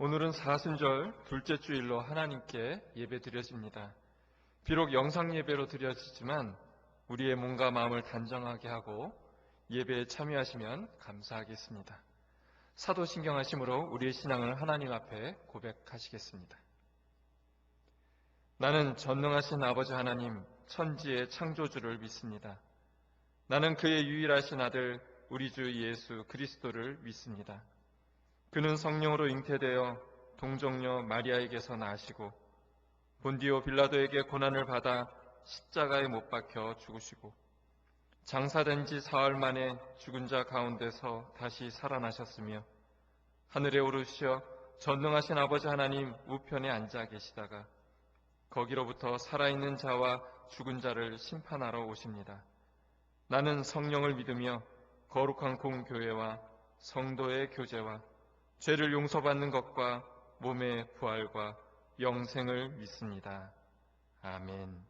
오늘은 사순절 둘째 주일로 하나님께 예배 드려집니다. 비록 영상 예배로 드려지지만 우리의 몸과 마음을 단정하게 하고 예배에 참여하시면 감사하겠습니다. 사도신경하심으로 우리의 신앙을 하나님 앞에 고백하시겠습니다. 나는 전능하신 아버지 하나님, 천지의 창조주를 믿습니다. 나는 그의 유일하신 아들 우리 주 예수 그리스도를 믿습니다. 그는 성령으로 잉태되어 동정녀 마리아에게서 나시고 본디오 빌라도에게 고난을 받아 십자가에 못 박혀 죽으시고 장사된 지 사흘 만에 죽은 자 가운데서 다시 살아나셨으며 하늘에 오르시어 전능하신 아버지 하나님 우편에 앉아 계시다가 거기로부터 살아있는 자와 죽은 자를 심판하러 오십니다. 나는 성령을 믿으며 거룩한 공교회와 성도의 교제와 죄를 용서받는 것과 몸의 부활과 영생을 믿습니다. 아멘.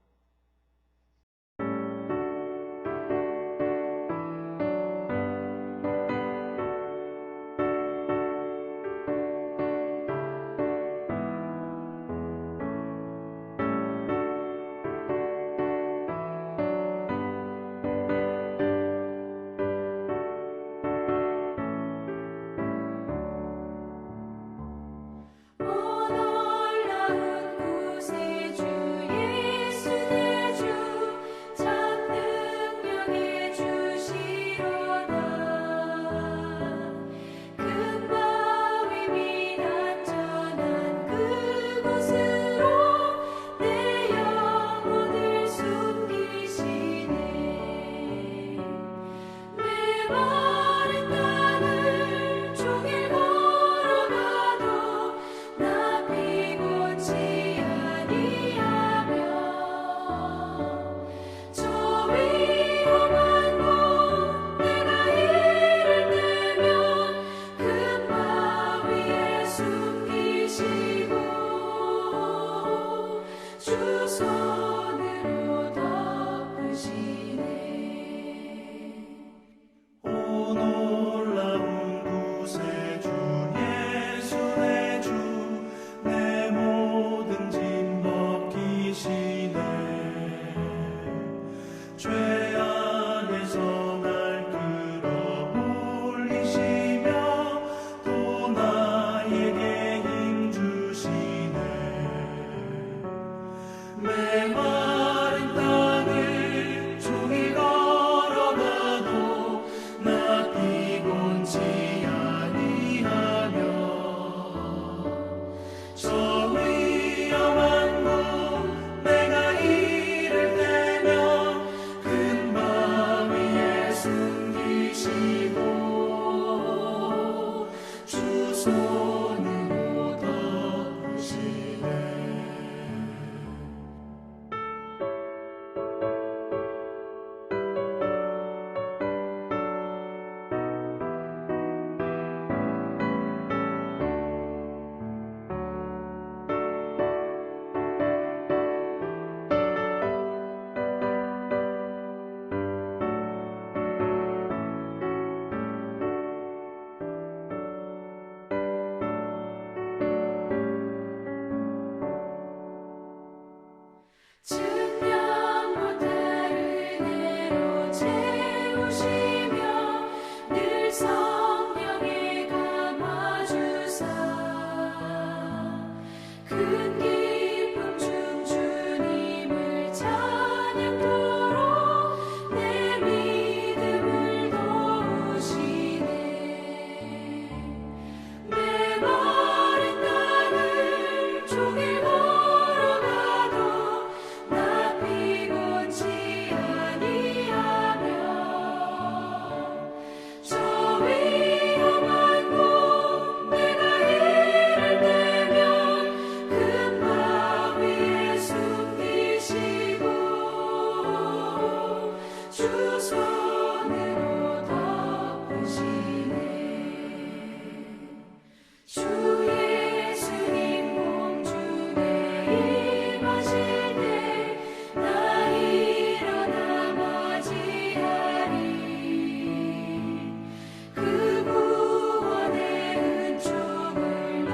그 구원의 은총을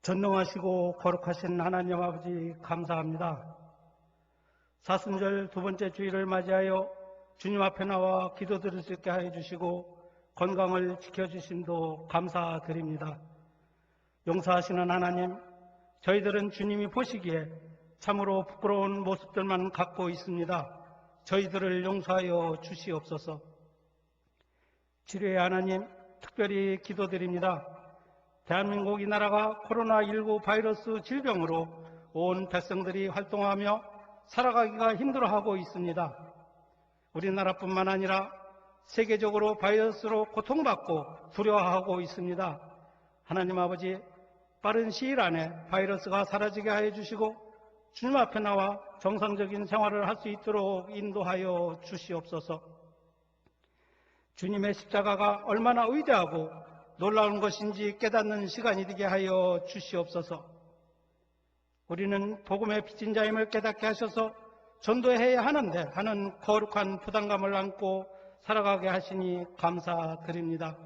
전능하시고 거룩하신 하나님 아버지 감사합니다. 사순절 두 번째 주일을 맞이하여 주님 앞에 나와 기도드릴 수 있게 하여 주시고 건강을 지켜주심도 감사드립니다. 용서하시는 하나님, 저희들은 주님이 보시기에 참으로 부끄러운 모습들만 갖고 있습니다. 저희들을 용서하여 주시옵소서. 치료의 하나님, 특별히 기도드립니다. 대한민국 이 나라가 코로나19 바이러스 질병으로 온 백성들이 활동하며 살아가기가 힘들어하고 있습니다. 우리나라뿐만 아니라 세계적으로 바이러스로 고통받고 두려워하고 있습니다. 하나님 아버지, 빠른 시일 안에 바이러스가 사라지게 하여 주시고 주님 앞에 나와 정상적인 생활을 할 수 있도록 인도하여 주시옵소서. 주님의 십자가가 얼마나 위대하고 놀라운 것인지 깨닫는 시간이 되게 하여 주시옵소서. 우리는 복음의 빚진 자임을 깨닫게 하셔서 전도해야 하는데 하는 거룩한 부담감을 안고 살아가게 하시니 감사드립니다.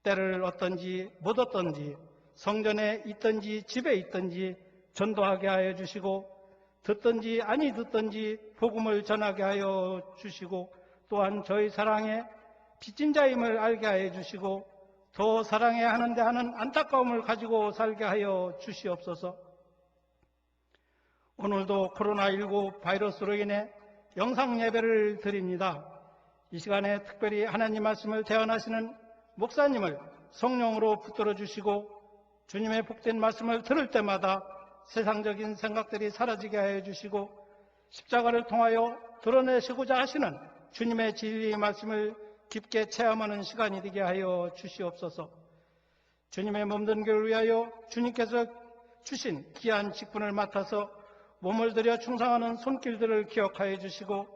때를 얻든지 못 얻든지 성전에 있든지 집에 있든지 전도하게 하여 주시고 듣든지 아니 듣든지 복음을 전하게 하여 주시고 또한 저희 사랑에 빚진 자임을 알게 하여 주시고 더 사랑해야 하는데 하는 안타까움을 가지고 살게 하여 주시옵소서. 오늘도 코로나19 바이러스로 인해 영상 예배를 드립니다. 이 시간에 특별히 하나님 말씀을 대언하시는 목사님을 성령으로 붙들어 주시고 주님의 복된 말씀을 들을 때마다 세상적인 생각들이 사라지게 하여 주시고 십자가를 통하여 드러내시고자 하시는 주님의 진리의 말씀을 깊게 체험하는 시간이 되게 하여 주시옵소서. 주님의 몸된 교회를 위하여 주님께서 주신 귀한 직분을 맡아서 몸을 들여 충성하는 손길들을 기억하여 주시고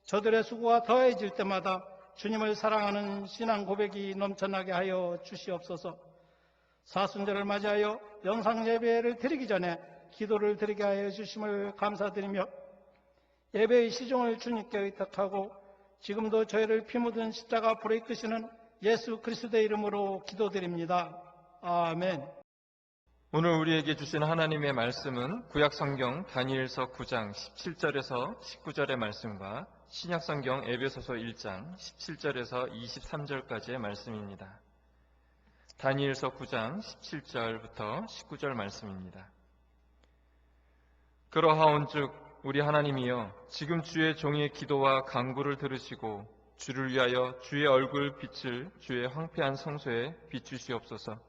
저들의 수고가 더해질 때마다 주님을 사랑하는 신앙 고백이 넘쳐나게 하여 주시옵소서. 사순절을 맞이하여 영상 예배를 드리기 전에 기도를 드리게 하여 주심을 감사드리며 예배의 시종을 주님께 의탁하고 지금도 저희를 피 묻은 십자가 불에 이끄시는 예수 그리스도의 이름으로 기도드립니다. 아멘. 오늘 우리에게 주신 하나님의 말씀은 구약성경 다니엘서 9장 17절에서 19절의 말씀과 신약성경 에베소서 1장 17절에서 23절까지의 말씀입니다. 다니엘서 9장 17절부터 19절 말씀입니다. 그러하온즉 우리 하나님이여 지금 주의 종의 기도와 간구를 들으시고 주를 위하여 주의 얼굴 빛을 주의 황폐한 성소에 비추시옵소서.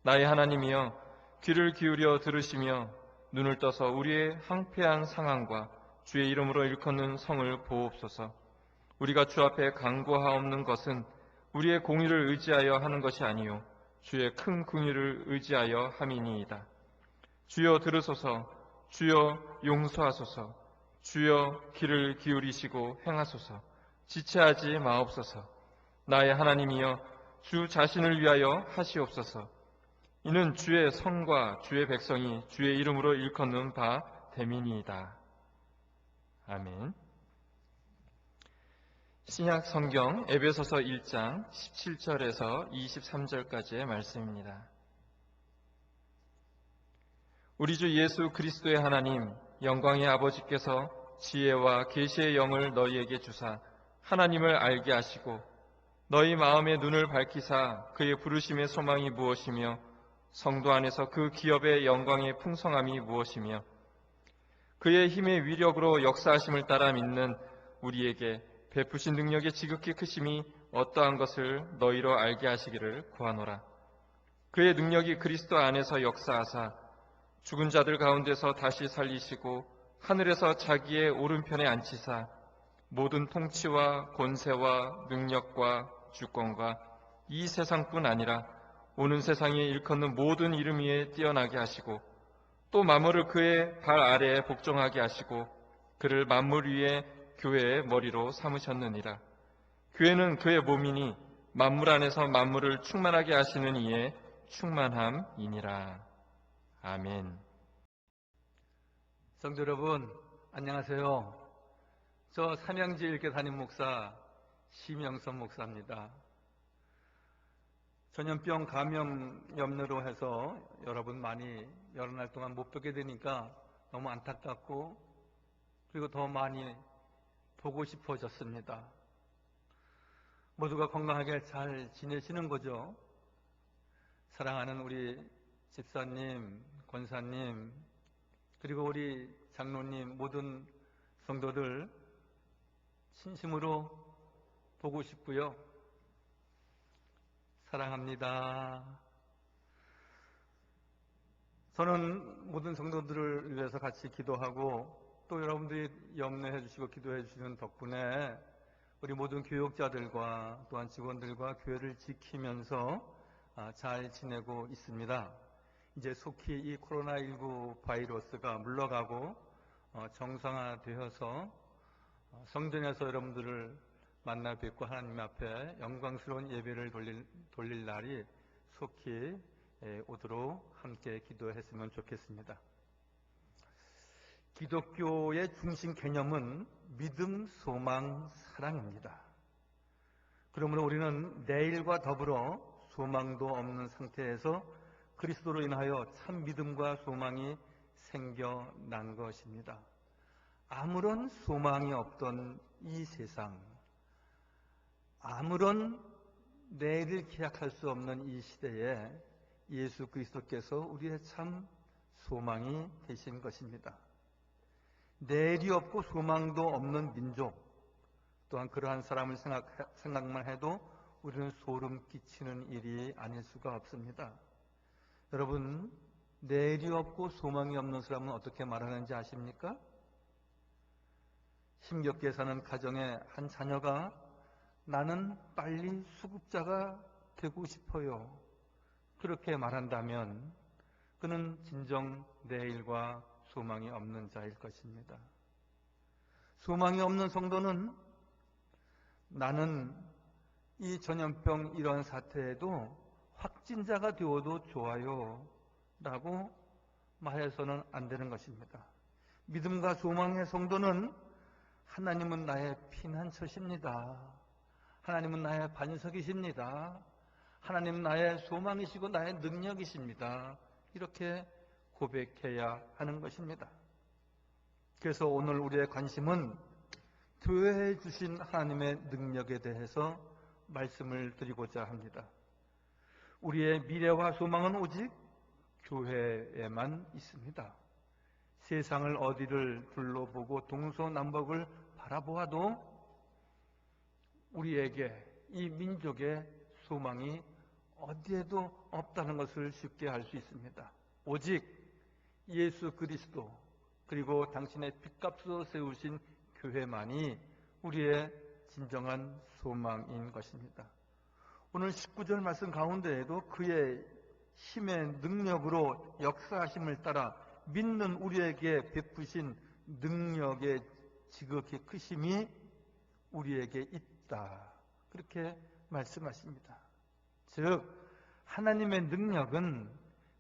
나의 하나님이여 귀를 기울여 들으시며 눈을 떠서 우리의 황폐한 상황과 주의 이름으로 일컫는 성을 보옵소서. 우리가 주 앞에 간구하옵는 것은 우리의 공의를 의지하여 하는 것이 아니요 주의 큰 긍휼을 의지하여 함이니이다. 주여 들으소서. 주여 용서하소서. 주여 귀를 기울이시고 행하소서. 지체하지 마옵소서. 나의 하나님이여 주 자신을 위하여 하시옵소서. 이는 주의 성과 주의 백성이 주의 이름으로 일컫는 바 됨이니이다. 아멘. 신약 성경 에베소서 1장 17절에서 23절까지의 말씀입니다. 우리 주 예수 그리스도의 하나님 영광의 아버지께서 지혜와 계시의 영을 너희에게 주사 하나님을 알게 하시고 너희 마음의 눈을 밝히사 그의 부르심의 소망이 무엇이며 성도 안에서 그 기업의 영광의 풍성함이 무엇이며 그의 힘의 위력으로 역사하심을 따라 믿는 우리에게 베푸신 능력의 지극히 크심이 어떠한 것을 너희로 알게 하시기를 구하노라. 그의 능력이 그리스도 안에서 역사하사 죽은 자들 가운데서 다시 살리시고 하늘에서 자기의 오른편에 앉히사 모든 통치와 권세와 능력과 주권과 이 세상뿐 아니라 오는 세상에 일컫는 모든 이름 위에 뛰어나게 하시고 또 만물을 그의 발 아래에 복종하게 하시고 그를 만물 위에 교회의 머리로 삼으셨느니라. 교회는 그의 몸이니 만물 안에서 만물을 충만하게 하시는 이의 충만함이니라. 아멘. 성도 여러분, 안녕하세요. 저 삼양지일교 담임 목사 심영선 목사입니다. 전염병 감염 염려로 해서 여러분 많이 여러 날 동안 못 뵙게 되니까 너무 안타깝고 그리고 더 많이 보고 싶어졌습니다. 모두가 건강하게 잘 지내시는 거죠? 사랑하는 우리 집사님, 권사님, 그리고 우리 장로님, 모든 성도들 진심으로 보고 싶고요. 사랑합니다. 저는 모든 성도들을 위해서 같이 기도하고 또 여러분들이 염려해 주시고 기도해 주시는 덕분에 우리 모든 교육자들과 또한 직원들과 교회를 지키면서 잘 지내고 있습니다. 이제 속히 이 코로나19 바이러스가 물러가고 정상화되어서 성전에서 여러분들을 만나 뵙고 하나님 앞에 영광스러운 예배를 돌릴 날이 속히 오도록 함께 기도했으면 좋겠습니다. 기독교의 중심 개념은 믿음, 소망, 사랑입니다. 그러므로 우리는 내일과 더불어 소망도 없는 상태에서 그리스도로 인하여 참 믿음과 소망이 생겨난 것입니다. 아무런 소망이 없던 이 세상, 아무런 내일을 기약할 수 없는 이 시대에 예수 그리스도께서 우리의 참 소망이 되신 것입니다. 내일이 없고 소망도 없는 민족, 또한 그러한 사람을 생각만 해도 우리는 소름 끼치는 일이 아닐 수가 없습니다. 여러분, 내일이 없고 소망이 없는 사람은 어떻게 말하는지 아십니까? 힘겹게 사는 가정의 한 자녀가 나는 빨리 수급자가 되고 싶어요. 그렇게 말한다면 그는 진정 내일과 소망이 없는 자일 것입니다. 소망이 없는 성도는 나는 이 전염병 이런 사태에도 확진자가 되어도 좋아요 라고 말해서는 안 되는 것입니다. 믿음과 소망의 성도는 하나님은 나의 피난처십니다. 하나님은 나의 반석이십니다. 하나님은 나의 소망이시고 나의 능력이십니다. 이렇게 고백해야 하는 것입니다. 그래서 오늘 우리의 관심은 교회에 주신 하나님의 능력에 대해서 말씀을 드리고자 합니다. 우리의 미래와 소망은 오직 교회에만 있습니다. 세상을 어디를 둘러보고 동서남북을 바라보아도 우리에게 이 민족의 소망이 어디에도 없다는 것을 쉽게 알 수 있습니다. 오직 예수 그리스도 그리고 당신의 핏값으로 세우신 교회만이 우리의 진정한 소망인 것입니다. 오늘 19절 말씀 가운데에도 그의 힘의 능력으로 역사하심을 따라 믿는 우리에게 베푸신 능력의 지극히 크심이 우리에게 있다. 그렇게 말씀하십니다. 즉 하나님의 능력은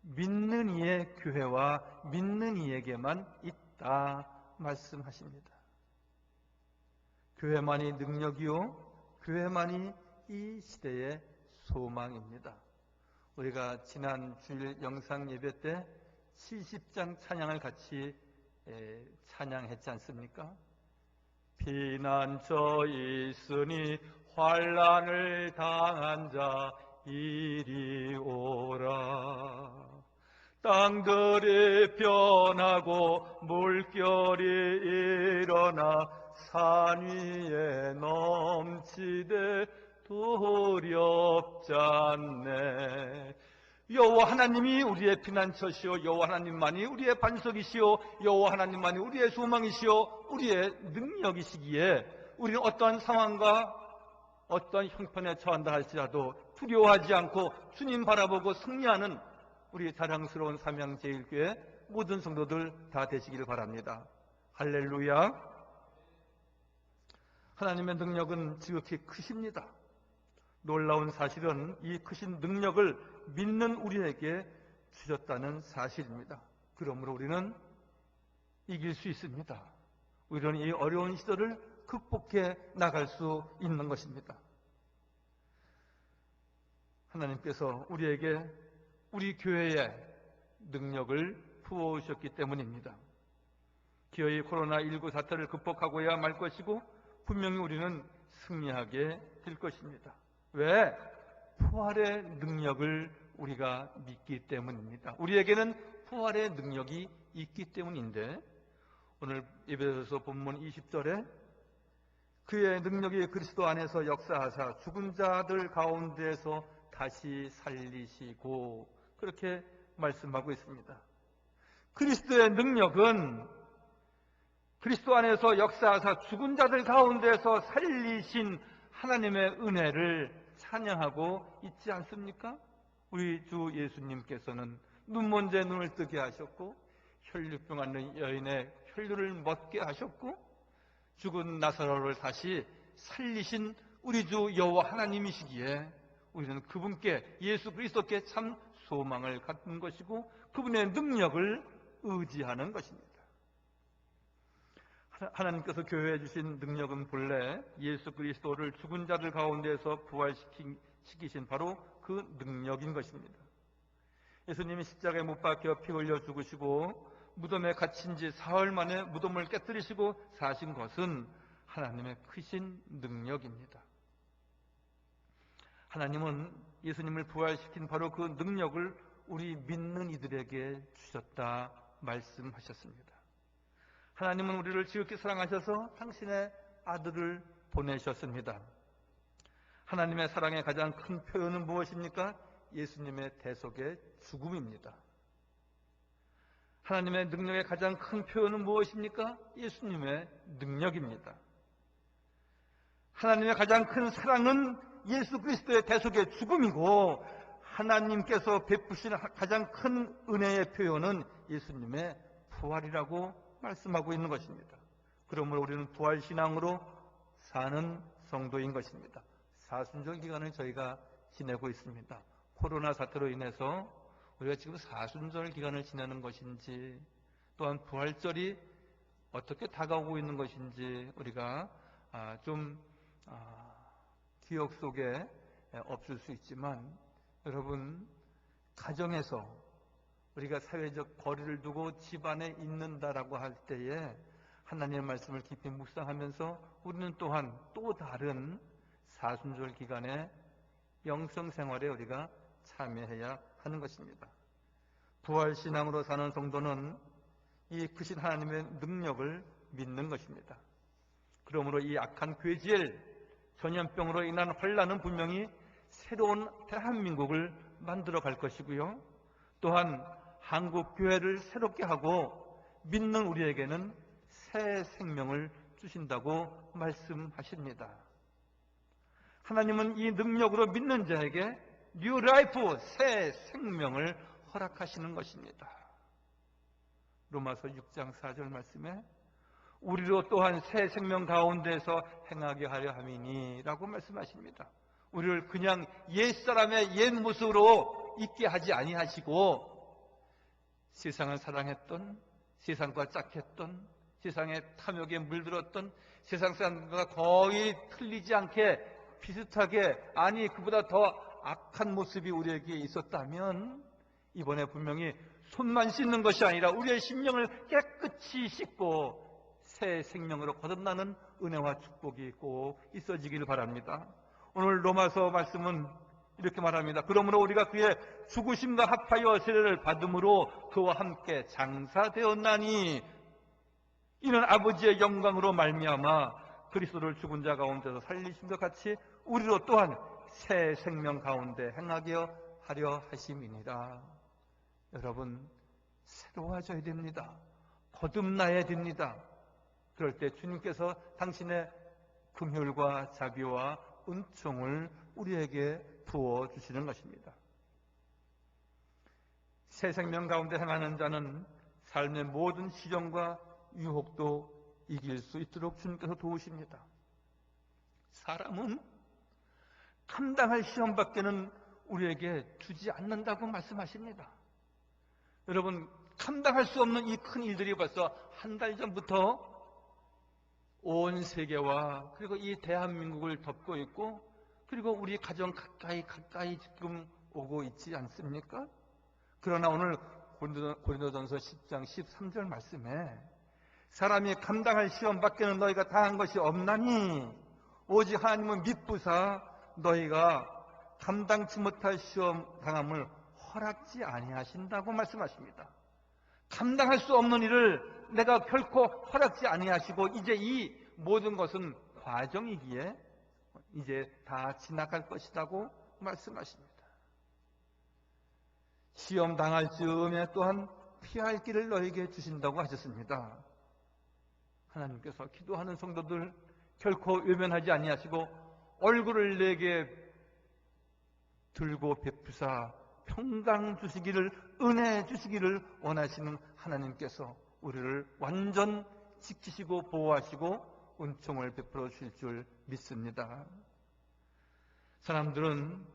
믿는 이의 교회와 믿는 이에게만 있다 말씀하십니다. 교회만이 능력이요 교회만이 이 시대의 소망입니다. 우리가 지난 주일 영상 예배 때 70장 찬양을 같이 찬양했지 않습니까? 피난처 있으니 환난을 당한 자 이리 오라. 땅들이 변하고 물결이 일어나 산 위에 넘치되 두렵지 않네. 여호와 하나님이 우리의 피난처시오. 여호와 하나님만이 우리의 반석이시오. 여호와 하나님만이 우리의 소망이시오. 우리의 능력이시기에 우리는 어떠한 상황과 어떤 형편에 처한다 할지라도 두려워하지 않고 주님 바라보고 승리하는 우리 자랑스러운 삼양제일교회 모든 성도들 다 되시기를 바랍니다. 할렐루야. 하나님의 능력은 지극히 크십니다. 놀라운 사실은 이 크신 능력을 믿는 우리에게 주셨다는 사실입니다. 그러므로 우리는 이길 수 있습니다. 우리는 이 어려운 시절을 극복해 나갈 수 있는 것입니다. 하나님께서 우리에게, 우리 교회에 능력을 부어오셨기 때문입니다. 기어이 코로나19 사태를 극복하고야 말 것이고 분명히 우리는 승리하게 될 것입니다. 왜? 부활의 능력을 우리가 믿기 때문입니다. 우리에게는 부활의 능력이 있기 때문인데, 오늘 에베소서 본문 20절에 그의 능력이 그리스도 안에서 역사하사 죽은 자들 가운데서 다시 살리시고, 그렇게 말씀하고 있습니다. 그리스도의 능력은 그리스도 안에서 역사하사 죽은 자들 가운데서 살리신 하나님의 은혜를 찬양하고 있지 않습니까? 우리 주 예수님께서는 눈먼 자 눈을 뜨게 하셨고, 혈류병 앓는 여인의 혈류를 멎게 하셨고, 죽은 나사로를 다시 살리신 우리 주 여호와 하나님이시기에 우리는 그분께, 예수 그리스도께 참 소망을 갖는 것이고 그분의 능력을 의지하는 것입니다. 하나님께서 교회에 주신 능력은 본래 예수 그리스도를 죽은 자들 가운데서 부활시키신 바로 그 능력인 것입니다. 예수님이 십자가에 못 박혀 피 흘려 죽으시고 무덤에 갇힌 지 사흘 만에 무덤을 깨뜨리시고 사신 것은 하나님의 크신 능력입니다. 하나님은 예수님을 부활시킨 바로 그 능력을 우리 믿는 이들에게 주셨다 말씀하셨습니다. 하나님은 우리를 지극히 사랑하셔서 당신의 아들을 보내셨습니다. 하나님의 사랑의 가장 큰 표현은 무엇입니까? 예수님의 대속의 죽음입니다. 하나님의 능력의 가장 큰 표현은 무엇입니까? 예수님의 능력입니다. 하나님의 가장 큰 사랑은 예수 그리스도의 대속의 죽음이고, 하나님께서 베푸신 가장 큰 은혜의 표현은 예수님의 부활이라고 말씀하고 있는 것입니다. 그러므로 우리는 부활신앙으로 사는 성도인 것입니다. 사순절 기간을 저희가 지내고 있습니다. 코로나 사태로 인해서 우리가 지금 사순절 기간을 지내는 것인지, 또한 부활절이 어떻게 다가오고 있는 것인지 우리가 좀 기억 속에 없을 수 있지만, 여러분, 가정에서 우리가 사회적 거리를 두고 집안에 있는다라고 할 때에 하나님의 말씀을 깊이 묵상하면서 우리는 또한 또 다른 사순절 기간의 영성생활에 우리가 참여해야 하는 것입니다. 부활신앙으로 사는 성도는 이 크신 하나님의 능력을 믿는 것입니다. 그러므로 이 악한 괴질, 전염병으로 인한 환란은 분명히 새로운 대한민국을 만들어 갈 것이고요. 또한 한국 교회를 새롭게 하고 믿는 우리에게는 새 생명을 주신다고 말씀하십니다. 하나님은 이 능력으로 믿는 자에게 뉴 라이프, 새 생명을 허락하시는 것입니다. 로마서 6장 4절 말씀에 우리로 또한 새 생명 가운데서 행하게 하려 함이니 라고 말씀하십니다. 우리를 그냥 옛사람의 옛 모습으로 있게 하지 아니하시고, 세상을 사랑했던, 세상과 짝했던, 세상의 탐욕에 물들었던, 세상 사람들과 거의 틀리지 않게 비슷하게, 아니 그보다 더 악한 모습이 우리에게 있었다면 이번에 분명히 손만 씻는 것이 아니라 우리의 심령을 깨끗이 씻고 새 생명으로 거듭나는 은혜와 축복이 꼭 있어지기를 바랍니다. 오늘 로마서 말씀은 이렇게 말합니다. 그러므로 우리가 그의 죽으심과 합하여 세례를 받음으로 그와 함께 장사되었나니 이는 아버지의 영광으로 말미암아 그리스도를 죽은 자 가운데서 살리심과 같이 우리로 또한 새 생명 가운데 행하게 하려 하심이니라. 여러분, 새로워져야 됩니다. 거듭나야 됩니다. 그럴 때 주님께서 당신의 긍휼과 자비와 은총을 우리에게 부어주시는 것입니다. 새 생명 가운데 행하는 자는 삶의 모든 시련과 유혹도 이길 수 있도록 주님께서 도우십니다. 사람은 감당할 시험밖에는 우리에게 주지 않는다고 말씀하십니다. 여러분, 감당할 수 없는 이 큰 일들이 벌써 한 달 전부터 온 세계와 그리고 이 대한민국을 덮고 있고, 그리고 우리 가정 가까이 지금 오고 있지 않습니까? 그러나 오늘 고린도전서 10장 13절 말씀에 사람이 감당할 시험 밖에는 너희가 당한 것이 없나니 오직 하나님은 미쁘사 너희가 감당치 못할 시험 당함을 허락지 아니하신다고 말씀하십니다. 감당할 수 없는 일을 내가 결코 허락지 아니하시고 이제 이 모든 것은 과정이기에 이제 다 지나갈 것이라고 말씀하십니다. 시험 당할 즈음에 또한 피할 길을 너에게 주신다고 하셨습니다. 하나님께서 기도하는 성도들 결코 외면하지 아니하시고 얼굴을 내게 들고 베푸사 평강 주시기를, 은혜 주시기를 원하시는 하나님께서 우리를 완전 지키시고 보호하시고 은총을 베풀어 주실 줄 믿습니다. 사람들은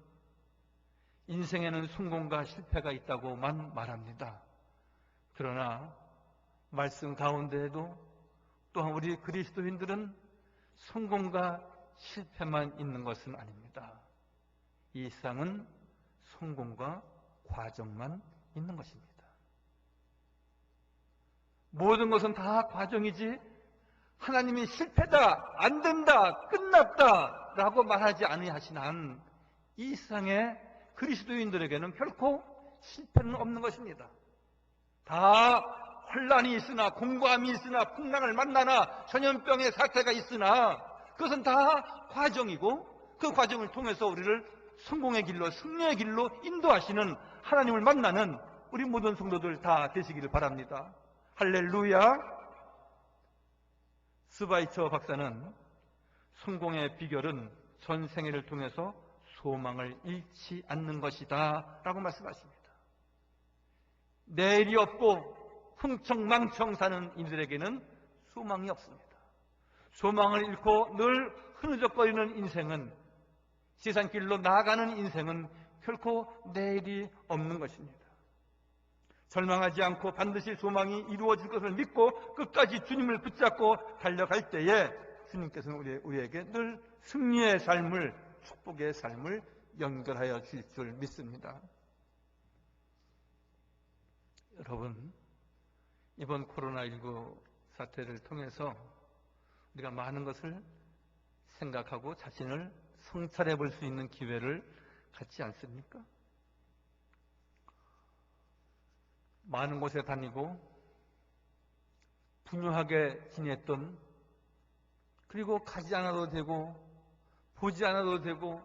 인생에는 성공과 실패가 있다고만 말합니다. 그러나 말씀 가운데에도 또한 우리 그리스도인들은 성공과 실패만 있는 것은 아닙니다. 이 세상은 성공과 과정만 있는 것입니다. 모든 것은 다 과정이지 하나님이 실패다, 안 된다, 끝났다 라고 말하지 아니하신 한 이 세상의 그리스도인들에게는 결코 실패는 없는 것입니다. 다 혼란이 있으나 공고함이 있으나 풍랑을 만나나 전염병의 사태가 있으나 그것은 다 과정이고 그 과정을 통해서 우리를 성공의 길로 승리의 길로 인도하시는 하나님을 만나는 우리 모든 성도들 다 되시기를 바랍니다. 할렐루야. 스바이처 박사는 성공의 비결은 전 생애를 통해서 소망을 잃지 않는 것이다 라고 말씀하십니다. 내일이 없고 흥청망청 사는 이들에게는 소망이 없습니다. 소망을 잃고 늘 흐느적거리는 인생은, 세상길로 나아가는 인생은 결코 내일이 없는 것입니다. 절망하지 않고 반드시 소망이 이루어질 것을 믿고 끝까지 주님을 붙잡고 달려갈 때에 주님께서는 우리에게 늘 승리의 삶을, 축복의 삶을 연결하여 주실 줄 믿습니다. 여러분, 이번 코로나19 사태를 통해서 우리가 많은 것을 생각하고 자신을 성찰해 볼 수 있는 기회를 갖지 않습니까? 많은 곳에 다니고 분유하게 지냈던, 그리고 가지 않아도 되고 보지 않아도 되고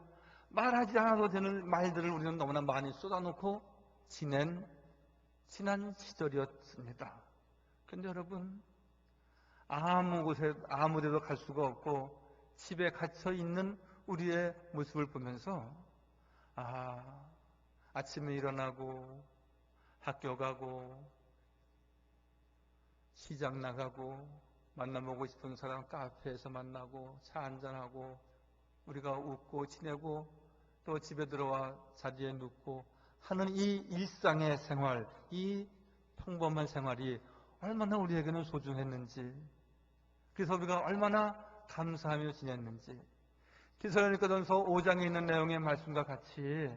말하지 않아도 되는 말들을 우리는 너무나 많이 쏟아놓고 지난 시절이었습니다. 그런데 여러분, 아무 곳에 아무 데도 갈 수가 없고 집에 갇혀 있는 우리의 모습을 보면서 아침에 일어나고 학교 가고 시장 나가고 만나보고 싶은 사람 카페에서 만나고 차 한잔하고 우리가 웃고 지내고 또 집에 들어와 자리에 눕고 하는 이 일상의 생활, 이 평범한 생활이 얼마나 우리에게는 소중했는지, 그래서 우리가 얼마나 감사하며 지냈는지, 데살로니가전서 5장에 있는 내용의 말씀과 같이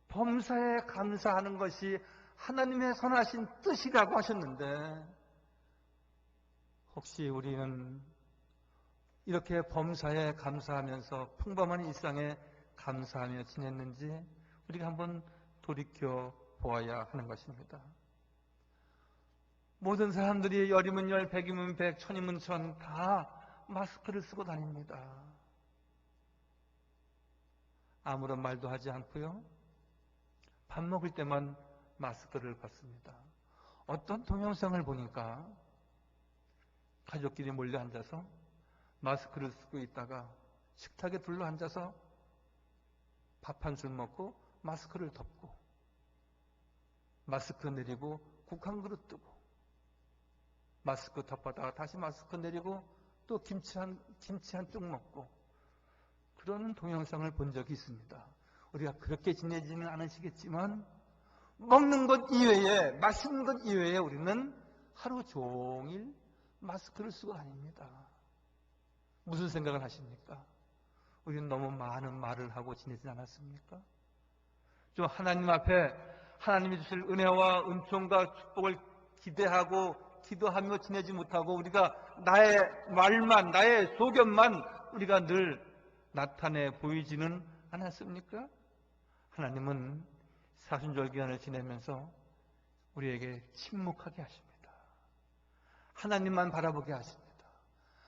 범사에 감사하는 것이 하나님의 선하신 뜻이라고 하셨는데, 혹시 우리는 이렇게 범사에 감사하면서 평범한 일상에 감사하며 지냈는지 우리가 한번 돌이켜 보아야 하는 것입니다. 모든 사람들이 열이면 열, 백이면 백, 천이면 천 다 마스크를 쓰고 다닙니다. 아무런 말도 하지 않고요. 밥 먹을 때만 마스크를 벗습니다. 어떤 동영상을 보니까 가족끼리 몰려 앉아서 마스크를 쓰고 있다가 식탁에 둘러 앉아서 밥 한 술 먹고 마스크를 덮고 마스크 내리고 국 한 그릇 뜨고 마스크 덮었다가 다시 마스크 내리고 또 김치 한 쪽 먹고 그러는 동영상을 본 적이 있습니다. 우리가 그렇게 지내지는 않으시겠지만 먹는 것 이외에, 마시는 것 이외에 우리는 하루 종일 마스크를 쓰고 다닙니다. 무슨 생각을 하십니까? 우리는 너무 많은 말을 하고 지내지 않았습니까? 좀 하나님 앞에 하나님이 주실 은혜와 은총과 축복을 기대하고 기도하며 지내지 못하고 우리가 나의 말만, 나의 소견만 우리가 늘 나타내 보이지는 않았습니까? 하나님은 사순절 기간을 지내면서 우리에게 침묵하게 하십니다. 하나님만 바라보게 하십니다.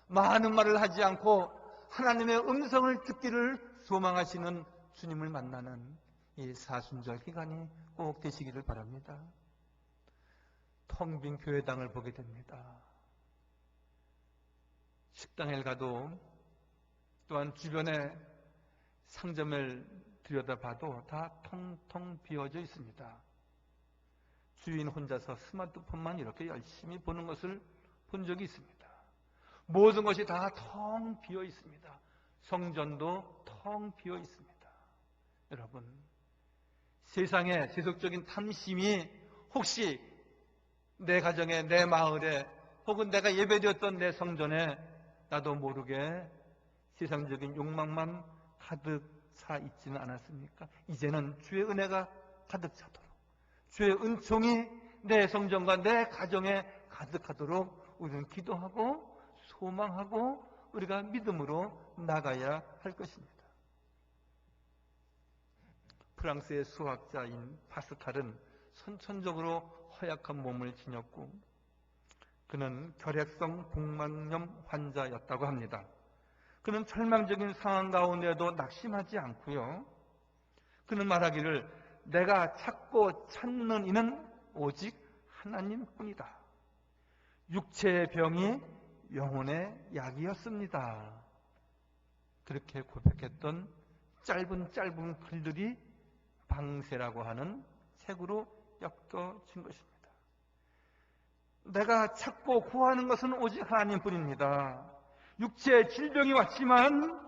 많은 말을 하지 않고 하나님의 음성을 듣기를 소망하시는 주님을 만나는 이 사순절 기간이 꼭 되시기를 바랍니다. 텅 빈 교회당을 보게 됩니다. 식당에 가도 또한 주변에 상점을 들여다봐도 다 텅텅 비어져 있습니다. 주인 혼자서 스마트폰만 이렇게 열심히 보는 것을 본 적이 있습니다. 모든 것이 다 텅 비어 있습니다. 성전도 텅 비어 있습니다. 여러분, 세상의 세속적인 탐심이 혹시 내 가정에, 내 마을에, 혹은 내가 예배드렸던 내 성전에 나도 모르게 세상적인 욕망만 가득 차 있지는 않았습니까? 이제는 주의 은혜가 가득 차도록, 주의 은총이 내 성전과 내 가정에 가득하도록 우리는 기도하고 소망하고 우리가 믿음으로 나가야 할 것입니다. 프랑스의 수학자인 파스칼은 선천적으로 허약한 몸을 지녔고 그는 결핵성 복막염 환자였다고 합니다. 그는 절망적인 상황 가운데도 낙심하지 않고요. 그는 말하기를 내가 찾고 찾는 이는 오직 하나님뿐이다. 육체의 병이 영혼의 약이었습니다. 그렇게 고백했던 짧은 글들이 방세라고 하는 책으로 엮여진 것입니다. 내가 찾고 구하는 것은 오직 하나님뿐입니다. 육체의 질병이 왔지만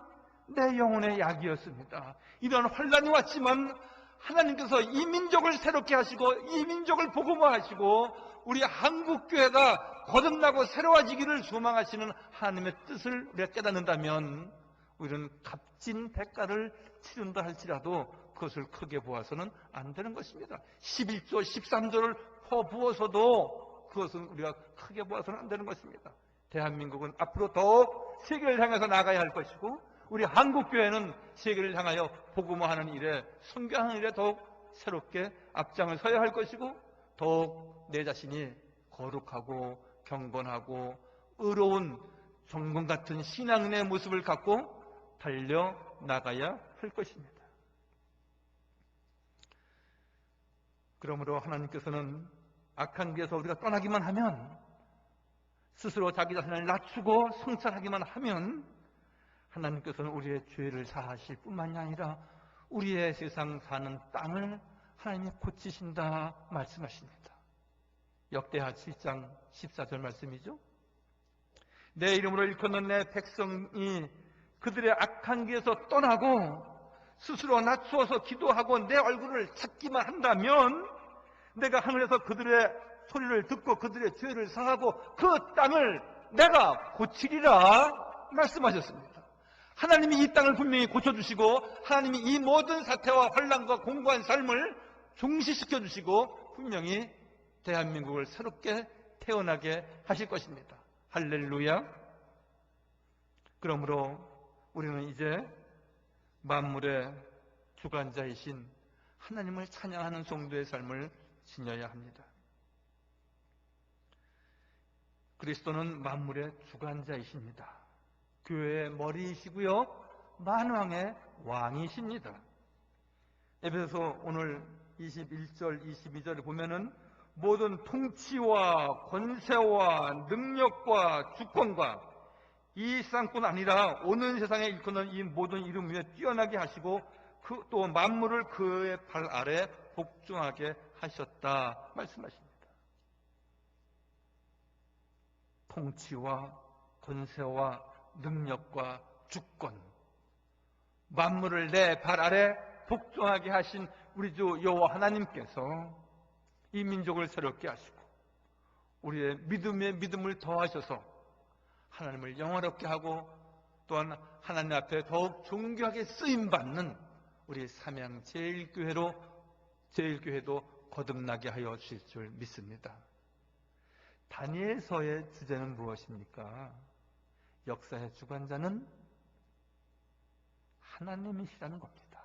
내 영혼의 약이었습니다. 이런 환란이 왔지만 하나님께서 이 민족을 새롭게 하시고 이 민족을 복음화하시고 우리 한국교회가 거듭나고 새로워지기를 소망하시는 하나님의 뜻을 우리가 깨닫는다면 우리는 값진 대가를 치른다 할지라도 그것을 크게 보아서는 안 되는 것입니다. 11조, 13조를 퍼부어서도 그것은 우리가 크게 보아서는 안 되는 것입니다. 대한민국은 앞으로 더욱 세계를 향해서 나가야 할 것이고 우리 한국교회는 세계를 향하여 복음화하는 일에, 선교하는 일에 더욱 새롭게 앞장을 서야 할 것이고 더욱 내 자신이 거룩하고 경건하고 의로운 정금 같은 신앙인의 모습을 갖고 달려나가야 할 것입니다. 그러므로 하나님께서는 악한 길에서 우리가 떠나기만 하면, 스스로 자기 자신을 낮추고 성찰하기만 하면 하나님께서는 우리의 죄를 사하실 뿐만이 아니라 우리의 세상 사는 땅을 하나님이 고치신다 말씀하십니다. 역대하 7장 14절 말씀이죠. 내 이름으로 일컫는 내 백성이 그들의 악한 길에서 떠나고 스스로 낮추어서 기도하고 내 얼굴을 찾기만 한다면 내가 하늘에서 그들의 소리를 듣고 그들의 죄를 사하고 그 땅을 내가 고치리라 말씀하셨습니다. 하나님이 이 땅을 분명히 고쳐주시고 하나님이 이 모든 사태와 환난과 공고한 삶을 종식시켜 주시고 분명히 대한민국을 새롭게 태어나게 하실 것입니다. 할렐루야. 그러므로 우리는 이제 만물의 주관자이신 하나님을 찬양하는 성도의 삶을 지녀야 합니다. 그리스도는 만물의 주관자이십니다. 교회의 머리이시고요, 만왕의 왕이십니다. 에베소서 오늘 21절, 22절을 보면은 모든 통치와 권세와 능력과 주권과 이 세상뿐 아니라 오는 세상에 일컫는 이 모든 이름 위에 뛰어나게 하시고 또 만물을 그의 발 아래 복종하게 하셨다 말씀하십니다. 통치와 권세와 능력과 주권, 만물을 내 발 아래 복종하게 하신 우리 주 여호와 하나님께서 이 민족을 새롭게 하시고 우리의 믿음에 믿음을 더하셔서 하나님을 영화롭게 하고 또한 하나님 앞에 더욱 존귀하게 쓰임받는 우리 삼양제일교회도 거듭나게 하여 주실 줄 믿습니다. 다니엘서의 주제는 무엇입니까? 역사의 주관자는 하나님이시라는 겁니다.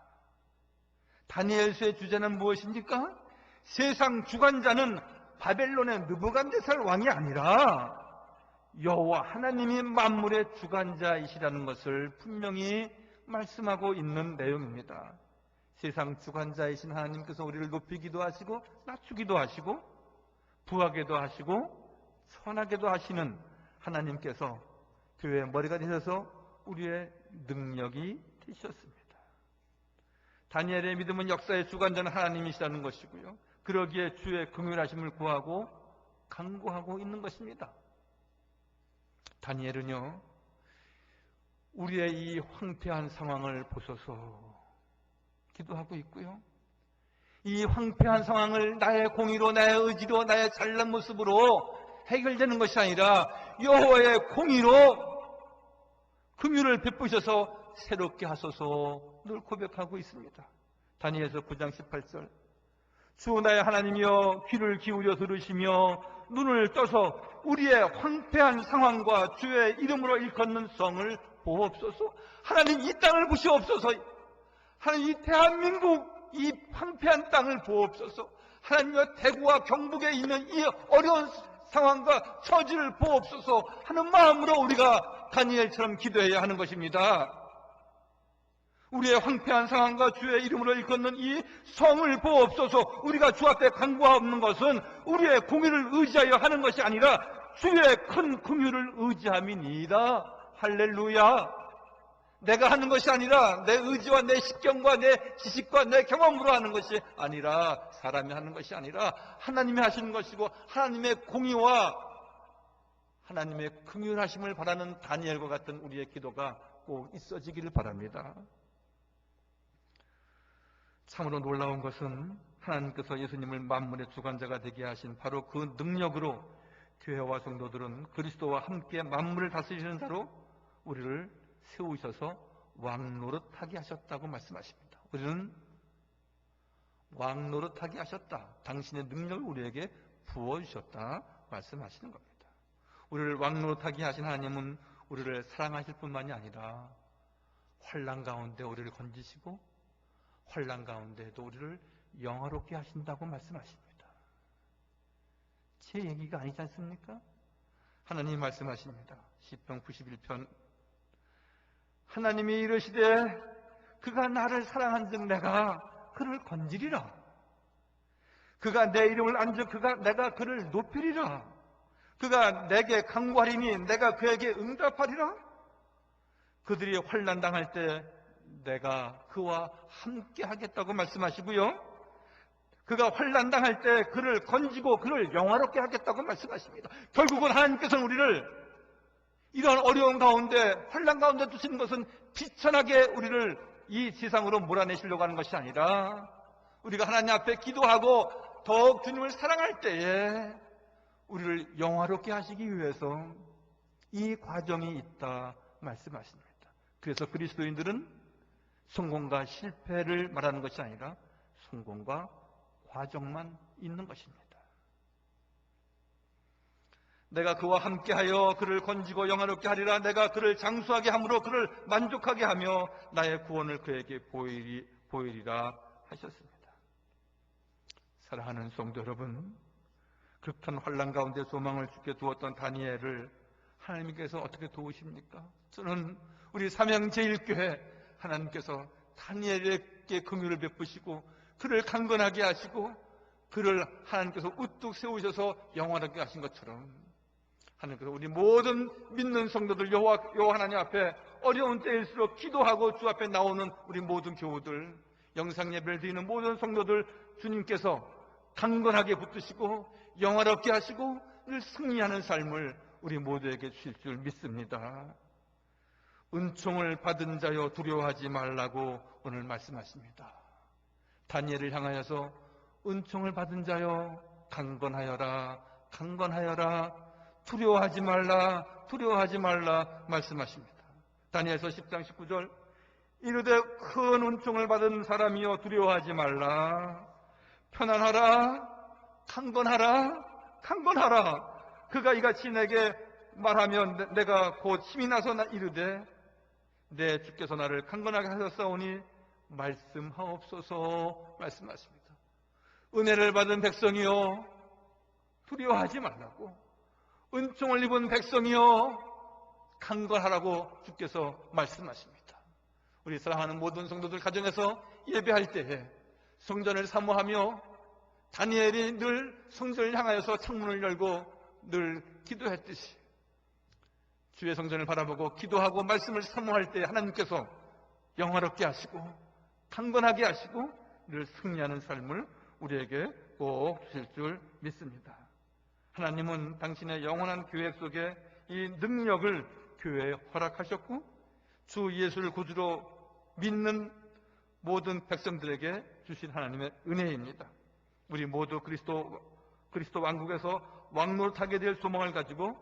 다니엘서의 주제는 무엇입니까? 세상 주관자는 바벨론의 느부갓네살 왕이 아니라 여호와 하나님이 만물의 주관자이시라는 것을 분명히 말씀하고 있는 내용입니다. 세상 주관자이신 하나님께서 우리를 높이기도 하시고 낮추기도 하시고 부하게도 하시고 선하게도 하시는 하나님께서 교회의 머리가 되셔서 우리의 능력이 되셨습니다. 다니엘의 믿음은 역사의 주관자는 하나님이시라는 것이고요. 그러기에 주의 긍휼하심을 구하고 간구하고 있는 것입니다. 다니엘은요, 우리의 이 황폐한 상황을 보소서 기도하고 있고요. 이 황폐한 상황을 나의 공의로, 나의 의지로, 나의 잘난 모습으로 해결되는 것이 아니라 여호와의 공의로 긍휼을 베푸셔서 새롭게 하소서 늘 고백하고 있습니다. 다니엘서 9장 18절 주 나의 하나님이여 귀를 기울여 들으시며 눈을 떠서 우리의 황폐한 상황과 주의 이름으로 일컫는 성을 보옵소서. 하나님 이 땅을 보시옵소서. 하나님 이 대한민국 이 황폐한 땅을 보옵소서. 하나님의 대구와 경북에 있는 이 어려운 상황과 처지를 보옵소서 하는 마음으로 우리가 다니엘처럼 기도해야 하는 것입니다. 우리의 황폐한 상황과 주의 이름으로 일컫는 이 성을 보옵소서. 우리가 주 앞에 간구하는 것은 우리의 공의를 의지하여 하는 것이 아니라 주의 큰 긍휼을 의지함이니이다. 할렐루야. 내가 하는 것이 아니라 내 의지와 내 식견과 내 지식과 내 경험으로 하는 것이 아니라 사람이 하는 것이 아니라 하나님이 하시는 것이고 하나님의 공의와 하나님의 긍휼하심을 바라는 다니엘과 같은 우리의 기도가 꼭 있어지기를 바랍니다. 참으로 놀라운 것은 하나님께서 예수님을 만물의 주관자가 되게 하신 바로 그 능력으로 교회와 성도들은 그리스도와 함께 만물을 다스리시는 자로 우리를 세우셔서 왕노릇하게 하셨다고 말씀하십니다. 우리는 왕노릇하게 하셨다. 당신의 능력을 우리에게 부어주셨다 말씀하시는 겁니다. 우리를 왕노릇하게 하신 하나님은 우리를 사랑하실 뿐만이 아니라 환난 가운데 우리를 건지시고 환난 가운데에도 우리를 영화롭게 하신다고 말씀하십니다. 제 얘기가 아니지 않습니까? 하나님이 말씀하십니다. 시편 91편 하나님이 이르시되 그가 나를 사랑한즉 내가 그를 건지리라. 그가 내 이름을 안즉 내가 그를 높이리라. 그가 내게 간구하리니 내가 그에게 응답하리라. 그들이 환난 당할 때 내가 그와 함께 하겠다고 말씀하시고요. 그가 환난 당할 때 그를 건지고 그를 영화롭게 하겠다고 말씀하십니다. 결국은 하나님께서는 우리를 이러한 어려운 가운데 환난 가운데 두시는 것은 비천하게 우리를 이 세상으로 몰아내시려고 하는 것이 아니라 우리가 하나님 앞에 기도하고 더욱 주님을 사랑할 때에 우리를 영화롭게 하시기 위해서 이 과정이 있다 말씀하십니다. 그래서 그리스도인들은 성공과 실패를 말하는 것이 아니라 성공과 과정만 있는 것입니다. 내가 그와 함께하여 그를 건지고 영화롭게 하리라. 내가 그를 장수하게 함으로 그를 만족하게 하며 나의 구원을 그에게 보이리라 하셨습니다. 사랑하는 성도 여러분, 극한 환난 가운데 소망을 주께 두었던 다니엘을 하나님께서 어떻게 도우십니까? 저는 우리 삼양제일교회 하나님께서 다니엘에게 긍휼을 베푸시고 그를 강건하게 하시고 그를 하나님께서 우뚝 세우셔서 영원하게 하신 것처럼 하나님께서 우리 모든 믿는 성도들 여호와 하나님 앞에 어려운 때일수록 기도하고 주 앞에 나오는 우리 모든 교우들, 영상 예배를 드리는 모든 성도들 주님께서 강건하게 붙드시고 영화롭게 하시고 늘 승리하는 삶을 우리 모두에게 주실 줄 믿습니다. 은총을 받은 자여 두려워하지 말라고 오늘 말씀하십니다. 다니엘을 향하여서 은총을 받은 자여 강건하여라, 강건하여라, 두려워하지 말라, 두려워하지 말라 말씀하십니다. 다니엘서 10장 19절 이르되 큰 은총을 받은 사람이여 두려워하지 말라. 편안하라. 강건하라. 그가 이같이 내게 말하면 내가 곧 힘이 나서 이르되 내 주께서 나를 강건하게 하셨사오니 말씀하옵소서 말씀하십니다. 은혜를 받은 백성이여 두려워하지 말라고, 은총을 입은 백성이여 강건하라고 주께서 말씀하십니다. 우리 사랑하는 모든 성도들 가정에서 예배할 때에 성전을 사모하며 다니엘이 늘 성전을 향하여서 창문을 열고 늘 기도했듯이 주의 성전을 바라보고 기도하고 말씀을 사모할 때 하나님께서 영화롭게 하시고 강건하게 하시고 늘 승리하는 삶을 우리에게 꼭 주실 줄 믿습니다. 하나님은 당신의 영원한 계획 속에 이 능력을 교회에 허락하셨고 주 예수를 구주로 믿는 모든 백성들에게 주신 하나님의 은혜입니다. 우리 모두 그리스도 왕국에서 왕노릇하게 될 소망을 가지고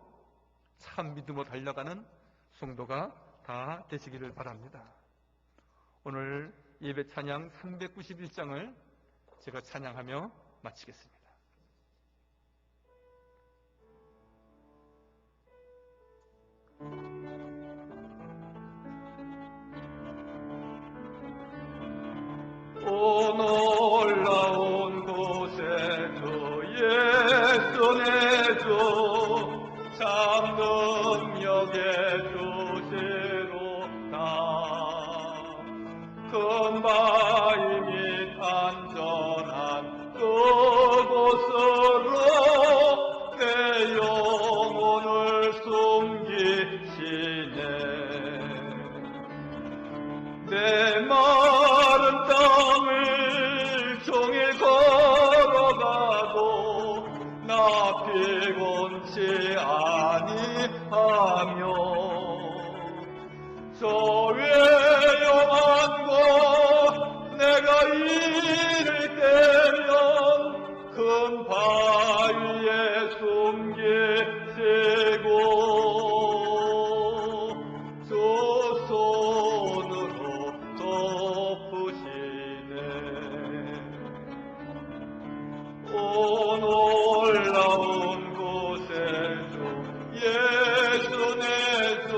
참 믿음으로 달려가는 성도가 다 되시기를 바랍니다. 오늘 예배 찬양 391장을 제가 찬양하며 마치겠습니다. 오 놀라운 곳에 주 예수 내 주 참 능력의 주시로다. 큰 바위 및 안전한 그곳으로 내 영혼을 숨기시네. 내 마른 땅을 종일 걸어가도 나 피곤치 아니하며 저 외요한 곳 내가 이를 때면 큰 바위에 숨기시고 두 손으로 덮으시네. 오 놀라운 곳에 주 예수 내 주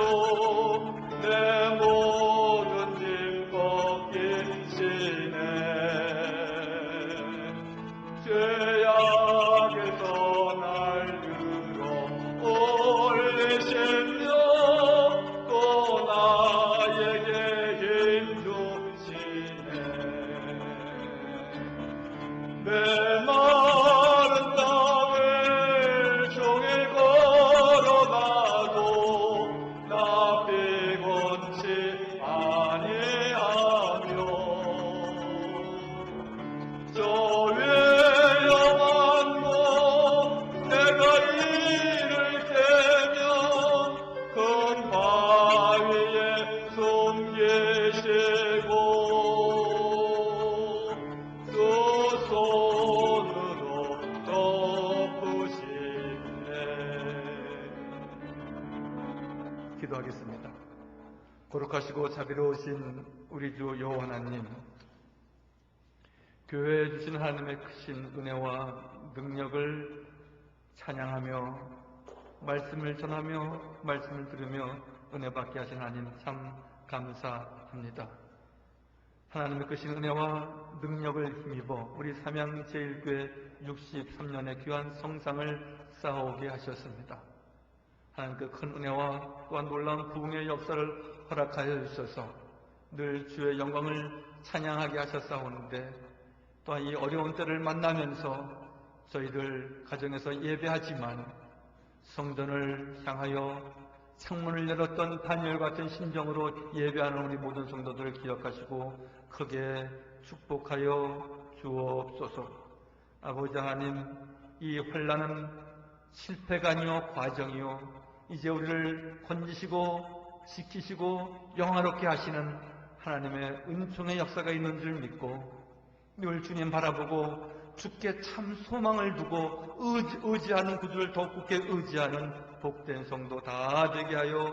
내 모든 짐 벗기시네. 죄악에서 날 들어 올리시며 또 나에게 힘 주시네. 내 마른 땅을 종일 걸어가도 나 피곤치 아니하며 저 외요한 곳 내가 이를 때면 큰 바위에 숨기시고 두 손으로 덮으시네. 기도하겠습니다. 거룩하시고 자비로우신 우리 주 여호와 하나님, 교회에 주신 하나님의 크신 은혜와 능력을 찬양하며 말씀을 전하며 말씀을 들으며 은혜 받게 하신 하나님 참 감사합니다. 하나님의 크신 은혜와 능력을 힘입어 우리 삼양제일교회 63년의 귀한 성상을 쌓아오게 하셨습니다. 하나님 그 큰 은혜와 또한 놀라운 부흥의 역사를 허락하여 주셔서 늘 주의 영광을 찬양하게 하셨사오는데 또한 이 어려운 때를 만나면서 저희들 가정에서 예배하지만 성전을 향하여 창문을 열었던 다니엘 같은 심정으로 예배하는 우리 모든 성도들을 기억하시고 크게 축복하여 주옵소서. 아버지 하나님, 이 환난은 실패가 아니요 과정이요 이제 우리를 건지시고 지키시고 영화롭게 하시는 하나님의 은총의 역사가 있는 줄 믿고 늘 주님 바라보고 주께 참 소망을 두고 의지하는 구주를 더욱 굳게 의지하는 복된 성도 다 되게 하여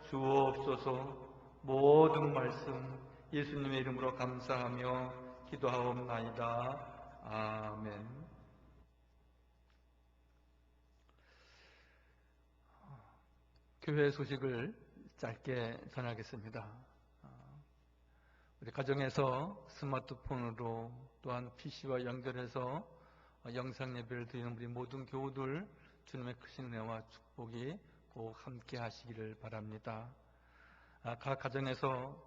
주옵소서. 모든 말씀 예수님의 이름으로 감사하며 기도하옵나이다. 아멘. 교회 소식을 짧게 전하겠습니다. 우리 가정에서 스마트폰으로 또한 PC와 연결해서 영상 예배를 드리는 우리 모든 교우들 주님의 크신 은혜와 축복이 꼭 함께 하시기를 바랍니다. 각 가정에서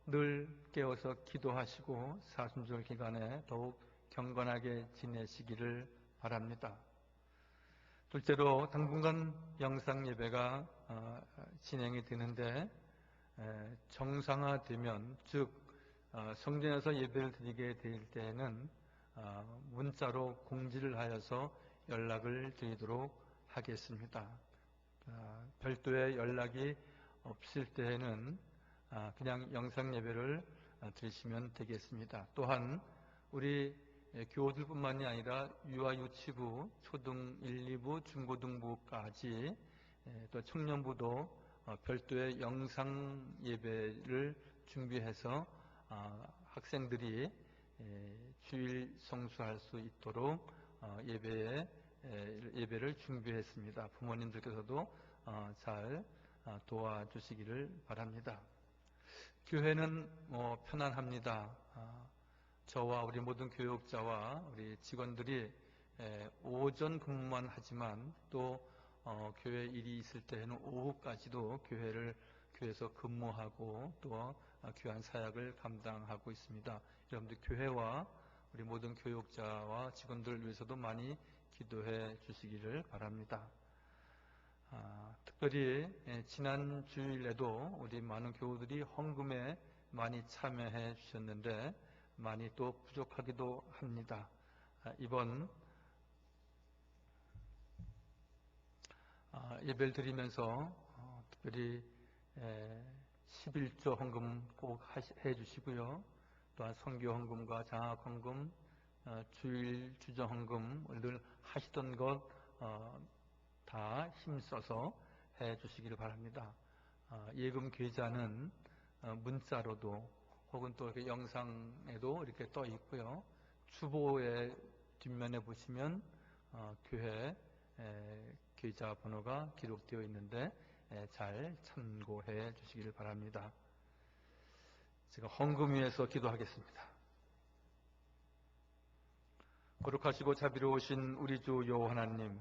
늘 깨어서 기도하시고 사순절 기간에 더욱 경건하게 지내시기를 바랍니다. 둘째로 당분간 영상 예배가 진행이 되는데 정상화되면 즉 성전에서 예배를 드리게 될 때에는 문자로 공지를 하여서 연락을 드리도록 하겠습니다. 별도의 연락이 없을 때에는 그냥 영상 예배를 드리시면 되겠습니다. 또한 우리 교우들뿐만이 아니라 유아 유치부, 초등 1, 2부, 중고등부까지 또 청년부도 별도의 영상 예배를 준비해서 학생들이 주일 성수할 수 있도록 예배를 준비했습니다. 부모님들께서도 잘 도와주시기를 바랍니다. 교회는 편안합니다. 저와 우리 모든 교육자와 우리 직원들이 오전 근무만 하지만 또 교회 일이 있을 때는 오후까지도 교회에서 근무하고 또 귀한 사역을 감당하고 있습니다. 여러분들 교회와 우리 모든 교육자와 직원들을 위해서도 많이 기도해 주시기를 바랍니다. 특별히 지난 주일에도 우리 많은 교우들이 헌금에 많이 참여해 주셨는데 많이 또 부족하기도 합니다. 이번 예배를 드리면서 특별히 11조 헌금 꼭 해주시고요. 또한 선교 헌금과 장학 헌금, 주일 주정 헌금을 늘 하시던 것 다 힘써서 해주시기를 바랍니다. 예금 계좌는 문자로도 혹은 또 이렇게 영상에도 이렇게 떠 있고요. 주보의 뒷면에 보시면 교회 계좌 번호가 기록되어 있는데 잘 참고해 주시기를 바랍니다. 제가 헌금 위해서 기도하겠습니다. 거룩하시고 자비로우신 우리 주 여호와 하나님,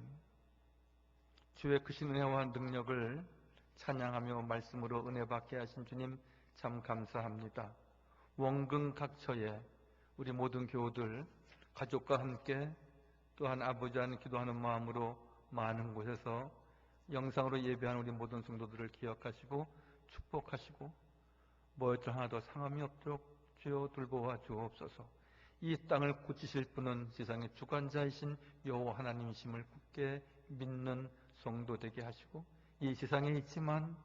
주의 크신 은혜와 능력을 찬양하며 말씀으로 은혜 받게 하신 주님 참 감사합니다. 원근 각처에 우리 모든 교우들 가족과 함께 또한 아버지 안 기도하는 마음으로 많은 곳에서 영상으로 예배하는 우리 모든 성도들을 기억하시고 축복하시고 뭐였죠 하나도 상함이 없도록 주여 돌보아 주옵소서. 이 땅을 고치실 분은 세상의 주관자이신 여호와 하나님이심을 굳게 믿는 성도 되게 하시고 이 세상에 있지만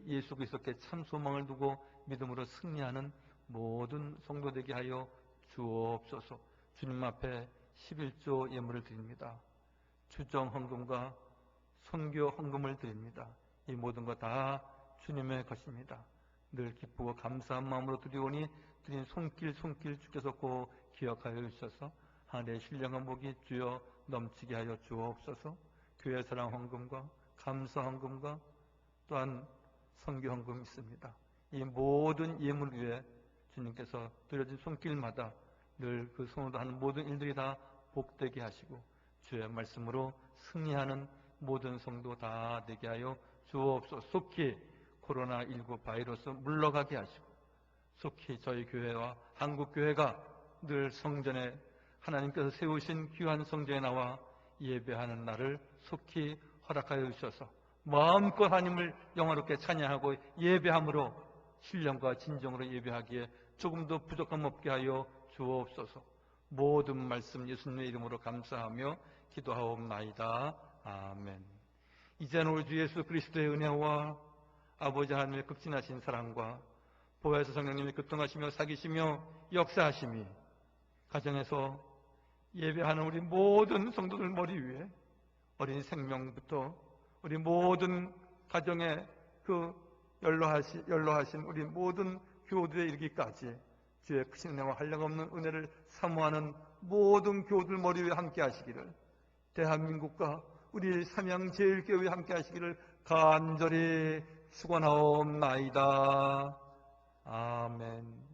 예수 그리스도께 참 소망을 두고 믿음으로 승리하는 모든 성도 되게 하여 주옵소서. 주님 앞에 11조 예물을 드립니다. 주정 헌금과 선교 헌금을 드립니다. 이 모든 것 다 주님의 것입니다. 늘 기쁘고 감사한 마음으로 드리오니 드린 손길 주께서 꼭 기억하여 주셔서 하늘의 신령한 복이 주여 넘치게 하여 주옵소서. 교회 사랑 헌금과 감사 헌금과 또한 선교 헌금이 있습니다. 이 모든 예물 위에 주님께서 드려진 손길마다 늘 그 손으로 하는 모든 일들이 다 복되게 하시고 주의 말씀으로 승리하는 모든 성도 다 되게 하여 주옵소서. 속히 코로나19 바이러스 물러가게 하시고 속히 저희 교회와 한국교회가 늘 성전에 하나님께서 세우신 귀한 성전에 나와 예배하는 날을 속히 허락하여 주셔서 마음껏 하나님을 영화롭게 찬양하고 예배함으로 신령과 진정으로 예배하기에 조금도 부족함 없게 하여 주옵소서. 모든 말씀 예수님의 이름으로 감사하며 기도하옵나이다. 아멘. 이제는 우리 주 예수 그리스도의 은혜와 아버지 하나님의 극진하신 사랑과 보혜사 성령님이 교통하시며 사귀시며 역사하심이 가정에서 예배하는 우리 모든 성도들 머리 위에 어린 생명부터 우리 모든 가정의 그 연로하신 우리 모든 교우들에 이르기까지 주의 크신 은혜와 한량없는 은혜를 사모하는 모든 교우들 머리 위에 함께 하시기를, 대한민국과 우리 삼양제일교회에 함께 하시기를 간절히 축원하옵나이다. 아멘.